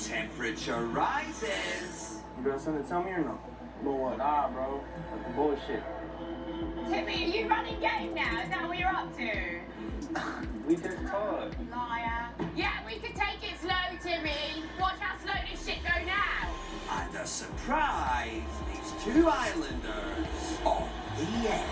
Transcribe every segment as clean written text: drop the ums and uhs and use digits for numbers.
Temperature rises. You got something to tell me or no? But what? Nah, bro. That's the bullshit. Timmy, are you running game now? Is that what you're up to? We just talked. Liar. Yeah, we can take it slow, Timmy. Watch how slow this shit go now. And a surprise, these two islanders on the edge.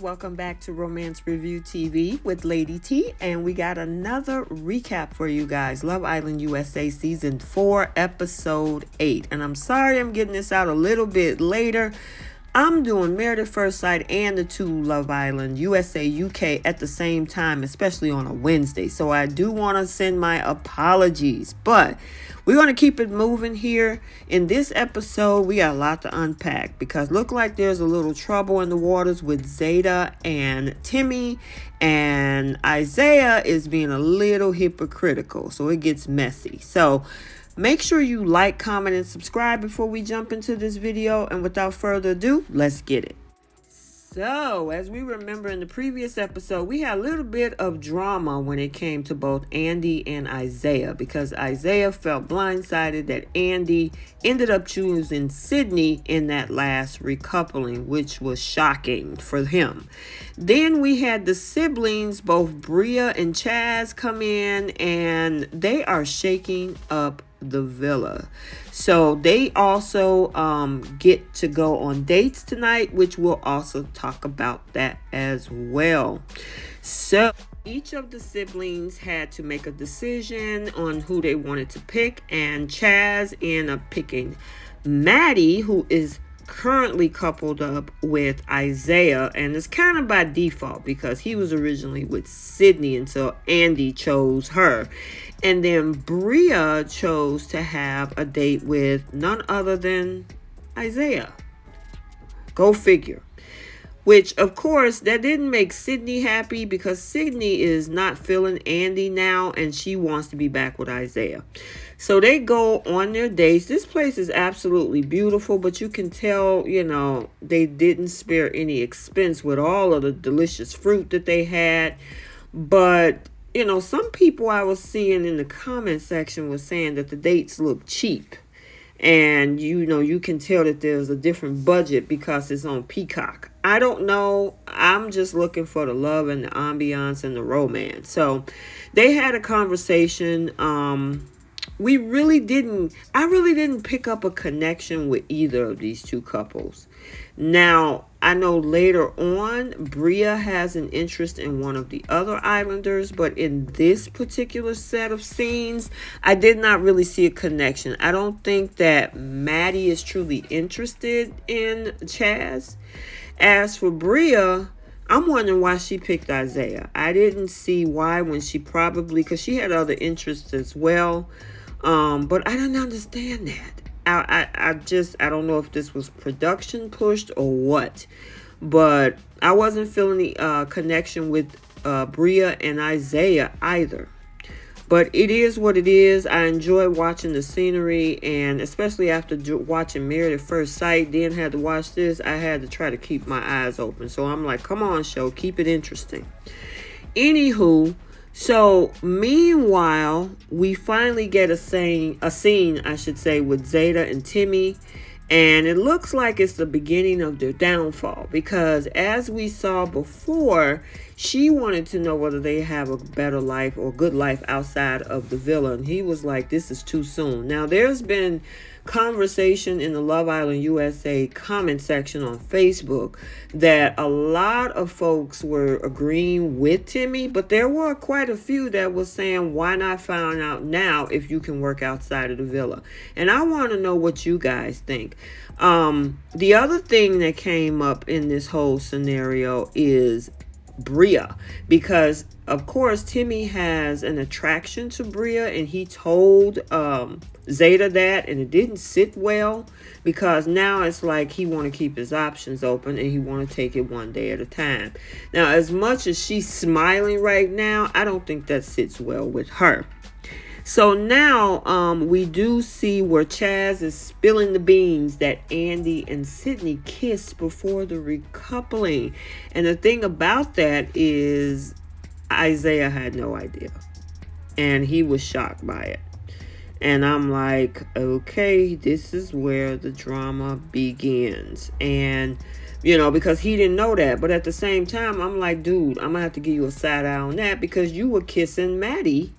Welcome back to Romance Review TV with Lady T, and we got another recap for you guys. Love Island USA Season 4, Episode 8. And I'm sorry I'm getting this out a little bit later. I'm doing Married at First Sight and the two Love Island USA UK at the same time, especially on a Wednesday. So I do want to send my apologies, but we're going to keep it moving here. In this episode, we got a lot to unpack because look like there's a little trouble in the waters with Zeta and Timmy, and Isaiah is being a little hypocritical, so it gets messy. So make sure you like, comment, and subscribe before we jump into this video. And without further ado, let's get it. So, as we remember in the previous episode, we had a little bit of drama when it came to both Andy and Isaiah, because Isaiah felt blindsided that Andy ended up choosing Sydney in that last recoupling, which was shocking for him. Then we had the siblings, both Bria and Chaz, come in, and they are shaking up the villa. So they also get to go on dates tonight, which we'll also talk about that as well. So each of the siblings had to make a decision on who they wanted to pick, and Chaz ended up picking Maddie, who is currently coupled up with Isaiah, and it's kind of by default because he was originally with Sydney until Andy chose her. And then Bria chose to have a date with none other than Isaiah. Go figure. Which, of course, that didn't make Sydney happy because Sydney is not feeling Andy now and she wants to be back with Isaiah. So they go on their dates. This place is absolutely beautiful, but you can tell, you know, they didn't spare any expense with all of the delicious fruit that they had. But you know, some people I was seeing in the comment section was saying that the dates look cheap. And, you know, you can tell that there's a different budget because it's on Peacock. I don't know. I'm just looking for the love and the ambiance and the romance. So they had a conversation. I really didn't pick up a connection with either of these two couples. Now, I know later on, Bria has an interest in one of the other islanders, but in this particular set of scenes, I did not really see a connection. I don't think that Maddie is truly interested in Chaz. As for Bria, I'm wondering why she picked Isaiah. I didn't see why when she probably, because she had other interests as well. But I didn't understand that. I don't know if this was production pushed or what, but I wasn't feeling the connection with Bria and Isaiah either. But it is what it is. I enjoy watching the scenery, and especially after watching Married at First Sight, then had to watch this, I had to try to keep my eyes open. So I'm like, come on, show, keep it interesting. Anywho, so meanwhile, we finally get a scene, with Zeta and Timmy, and it looks like it's the beginning of their downfall because as we saw before, she wanted to know whether they have a better life or good life outside of the villa, and he was like, this is too soon. Now, there's been conversation in the Love Island USA comment section on Facebook that a lot of folks were agreeing with Timmy, but there were quite a few that was saying, why not find out now if you can work outside of the villa? And I want to know what you guys think. The other thing that came up in this whole scenario is Bria, because of course Timmy has an attraction to Bria, and he told Zeta that, and it didn't sit well, because now it's like he want to keep his options open and he want to take it one day at a time. Now, as much as she's smiling right now, I don't think that sits well with her. So now we do see where Chaz is spilling the beans that Andy and Sydney kissed before the recoupling. And the thing about that is Isaiah had no idea. And he was shocked by it. And I'm like, okay, this is where the drama begins. And, you know, because he didn't know that. But at the same time, I'm like, dude, I'm going to have to give you a side eye on that, because you were kissing Maddie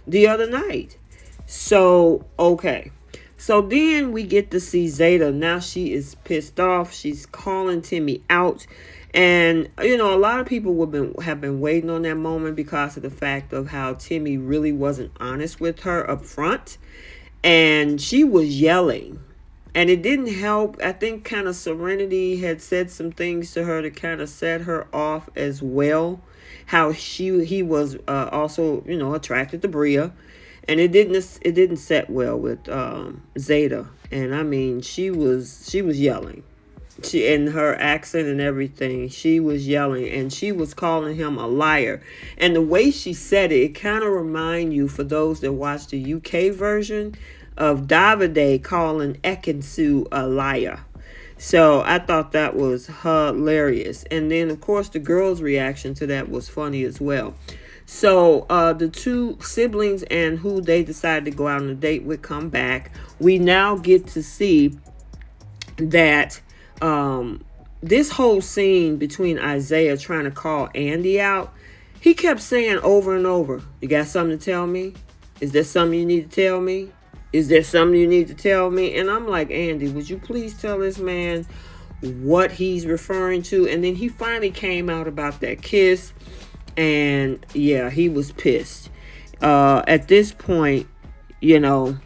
the other night. So, okay. So then we get to see Zeta. Now she is pissed off. She's calling Timmy out. And, you know, a lot of people have been waiting on that moment because of the fact of how Timmy really wasn't honest with her up front. And she was yelling. And it didn't help. I think kind of Serenity had said some things to her to kind of set her off as well. How he was also, you know, attracted to Bria. And it didn't set well with Zeta. And I mean, she was yelling. She, in her accent and everything, she was yelling, and she was calling him a liar. And the way she said it, it kind of remind you, for those that watch the UK version, of Davide calling Ekansu a liar. So I thought that was hilarious. And then, of course, the girls' reaction to that was funny as well. So the two siblings and who they decided to go out on a date with come back. We now get to see that this whole scene between Isaiah trying to call Andy out, he kept saying over and over, you got something to tell me? Is there something you need to tell me? Is there something you need to tell me? And I'm like, Andy, would you please tell this man what he's referring to? And then he finally came out about that kiss. And yeah, he was pissed. At this point, you know,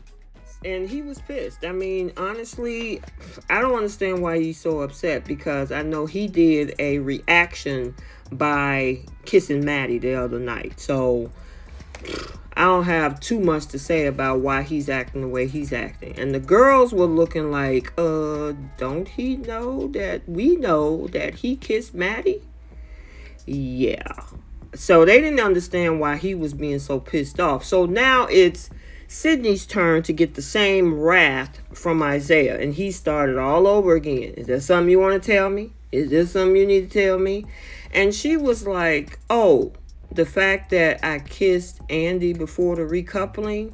and he was pissed. I mean, honestly, I don't understand why he's so upset, because I know he did a reaction by kissing Maddie the other night. So I don't have too much to say about why he's acting the way he's acting. And the girls were looking like, don't he know that we know that he kissed Maddie? Yeah. So they didn't understand why he was being so pissed off. So now it's Sydney's turn to get the same wrath from Isaiah. And he started all over again. Is there something you want to tell me? Is there something you need to tell me? And she was like, oh, the fact that I kissed Andy before the recoupling,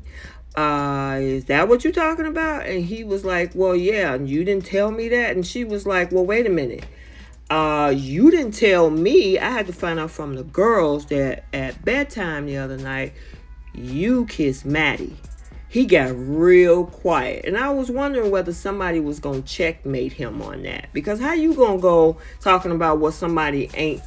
is that what you're talking about? And he was like, well, yeah, you didn't tell me that. And she was like, well, wait a minute. You didn't tell me. I had to find out from the girls that at bedtime the other night, you kissed Maddie. He got real quiet. And I was wondering whether somebody was going to checkmate him on that. Because how you going to go talking about what somebody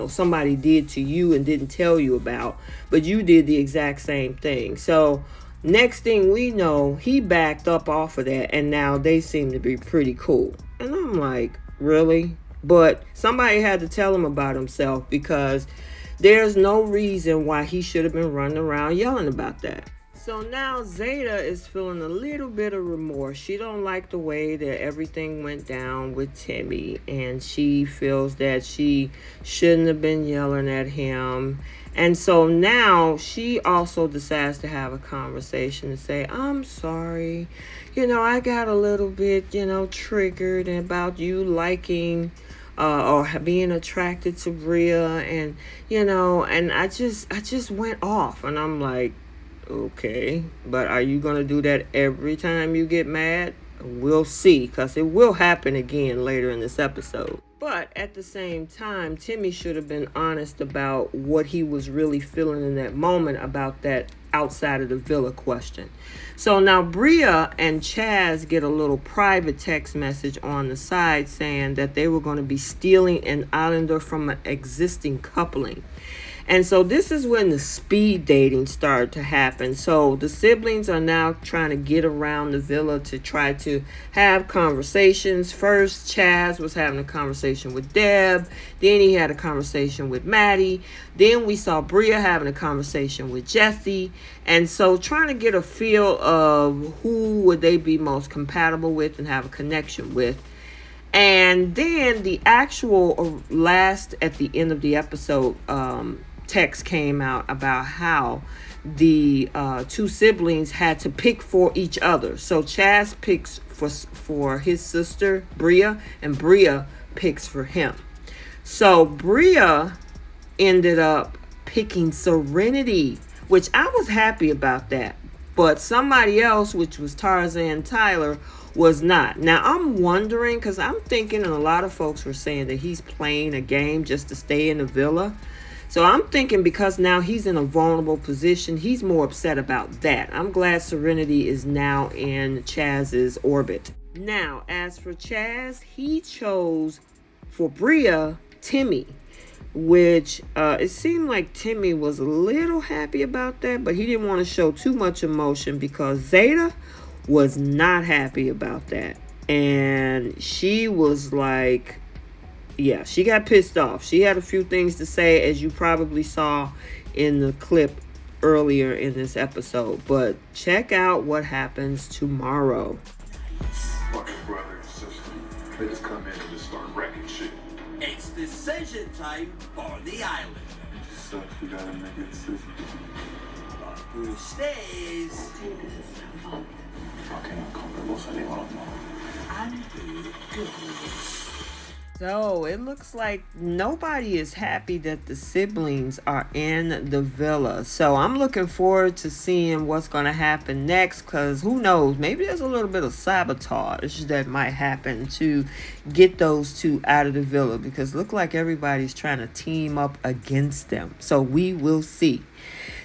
somebody did to you and didn't tell you about, but you did the exact same thing. So next thing we know, he backed up off of that, and now they seem to be pretty cool. And I'm like, really? But somebody had to tell him about himself, because there's no reason why he should have been running around yelling about that. So now Zeta is feeling a little bit of remorse. She don't like the way that everything went down with Timmy, and she feels that she shouldn't have been yelling at him. And so now she also decides to have a conversation and say, I'm sorry. I got a little bit, triggered about you liking or being attracted to Bria, and and I just went off. And I'm like, okay, but are you gonna do that every time you get mad? We'll see, because it will happen again later in this episode. But at the same time, Timmy should have been honest about what he was really feeling in that moment about that outside of the villa question. So now Bria and Chaz get a little private text message on the side saying that they were going to be stealing an islander from an existing coupling. And so this is when the speed dating started to happen. So the siblings are now trying to get around the villa to try to have conversations. First, Chaz was having a conversation with Deb. Then he had a conversation with Maddie. Then we saw Bria having a conversation with Jesse. And so trying to get a feel of who would they be most compatible with and have a connection with. And then the actual last, at the end of the episode, text came out about how the two siblings had to pick for each other. So Chaz picks for his sister Bria, and Bria picks for him. So Bria ended up picking Serenity, which I was happy about that. But somebody else, which was Tarzan Tyler, was not. Now I'm wondering, because I'm thinking, and a lot of folks were saying that he's playing a game just to stay in the villa. So I'm thinking because now he's in a vulnerable position, he's more upset about that. I'm glad Serenity is now in Chaz's orbit. Now, as for Chaz, he chose for Bria, Timmy, which it seemed like Timmy was a little happy about that, but he didn't want to show too much emotion because Zeta was not happy about that. And she was like, yeah, she got pissed off. She had a few things to say, as you probably saw in the clip earlier in this episode. But check out what happens tomorrow. Fucking brother and sister. They just come in and just start wrecking shit. It's decision time for the island. It just sucks. You gotta make a decision. But who stays Fucking uncomfortable, so they won't know. and who goes. So it looks like nobody is happy that the siblings are in the villa. So I'm looking forward to seeing what's going to happen next, because who knows, maybe there's a little bit of sabotage that might happen to get those two out of the villa, because it looks like everybody's trying to team up against them. So we will see.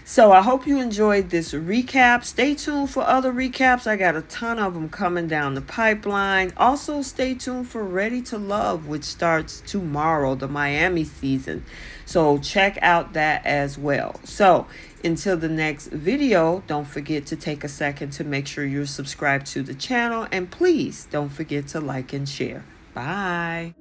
So I hope you enjoyed this recap. Stay tuned for other recaps. I got a ton of them coming down the pipeline. Also, stay tuned for Ready to Love, which starts tomorrow, the Miami season. So check out that as well. So until the next video, don't forget to take a second to make sure you're subscribed to the channel. And please don't forget to like and share. Bye.